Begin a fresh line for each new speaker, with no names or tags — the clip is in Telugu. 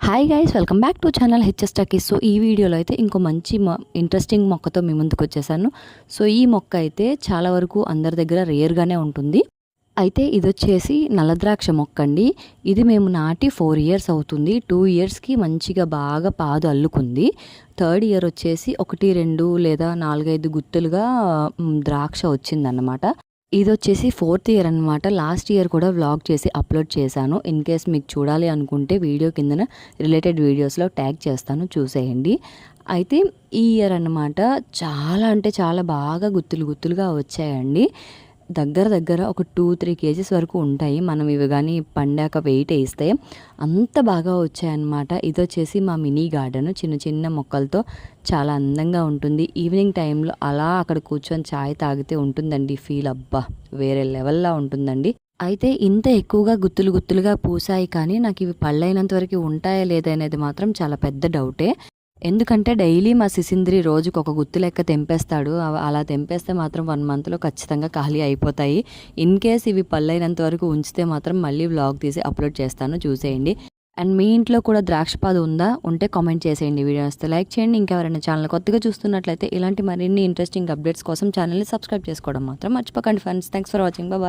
Hi guys, welcome back to channel H S talkies. So ఈ వీడియోలో అయితే ఇంకో మంచి ఇంట్రెస్టింగ్ మొక్కతో మీ ముందుకు వచ్చేసాను. సో ఈ మొక్క అయితే చాలా వరకు అందరి దగ్గర రేర్గానే ఉంటుంది. అయితే ఇది వచ్చేసి నల్లద్రాక్ష మొక్క అండి. ఇది మేము నాటి 4 ఇయర్స్ అవుతుంది. 2 ఇయర్స్కి మంచిగా బాగా పాదు అల్లుకుంది. థర్డ్ ఇయర్ వచ్చేసి 1, 2 లేదా 4, 5 గుత్తులుగా ద్రాక్ష వచ్చిందన్నమాట. ఇది వచ్చేసి 4th ఇయర్ అనమాట. లాస్ట్ ఇయర్ కూడా వ్లాగ్ చేసి అప్లోడ్ చేశాను. ఇన్ కేస్ మీకు చూడాలి అనుకుంటే వీడియో కిందన రిలేటెడ్ వీడియోస్లో ట్యాగ్ చేస్తాను, చూసేయండి. అయితే ఈ ఇయర్ అనమాట చాలా అంటే చాలా బాగా గుత్తులుగా వచ్చాయండి. దగ్గర ఒక 2-3 కేజీస్ వరకు ఉంటాయి మనం ఇవి కానీ పండాక వెయిట్ వేస్తే. అంత బాగా వచ్చాయన్నమాట. ఇది వచ్చేసి మా మినీ గార్డెన్, చిన్న మొక్కలతో చాలా అందంగా ఉంటుంది. ఈవినింగ్ టైంలో అలా అక్కడ కూర్చొని చాయ్ తాగితే ఉంటుందండి ఫీల్, అబ్బా వేరే లెవెల్లా ఉంటుందండి. అయితే ఇంత ఎక్కువగా గుత్తులుగా పూసాయి, కానీ నాకు ఇవి పళ్ళైనంత వరకు ఉంటాయా లేదా అనేది మాత్రం చాలా పెద్ద డౌటే. ఎందుకంటే డైలీ మా సిసింద్రి రోజుకు ఒక గుత్తు లెక్క తెంపేస్తాడు. అలా తెంపేస్తే మాత్రం 1 మంత్లో ఖచ్చితంగా ఖాళీ అయిపోతాయి. ఇన్ కేస్ ఇవి పళ్ళైనంత వరకు ఉంచితే మాత్రం మళ్ళీ వ్లాగ్ తీసి అప్లోడ్ చేస్తాను, చూసేయండి. అండ్ మీ ఇంట్లో కూడా ద్రాక్షపాదు ఉంటే కామెంట్ చేసేయండి. వీడియో వస్తే లైక్ చేయండి. ఇంకెవరైనా ఛానల్ కొత్తగా చూస్తున్నట్లయితే ఇలాంటి మరిన్ని ఇంట్రెస్టింగ్ అప్డేట్స్ కోసం ఛానల్ని సబ్స్క్రైబ్ చేసుకోవడం మాత్రం మర్చిపోకండి friends. Thanks for watching. Bye.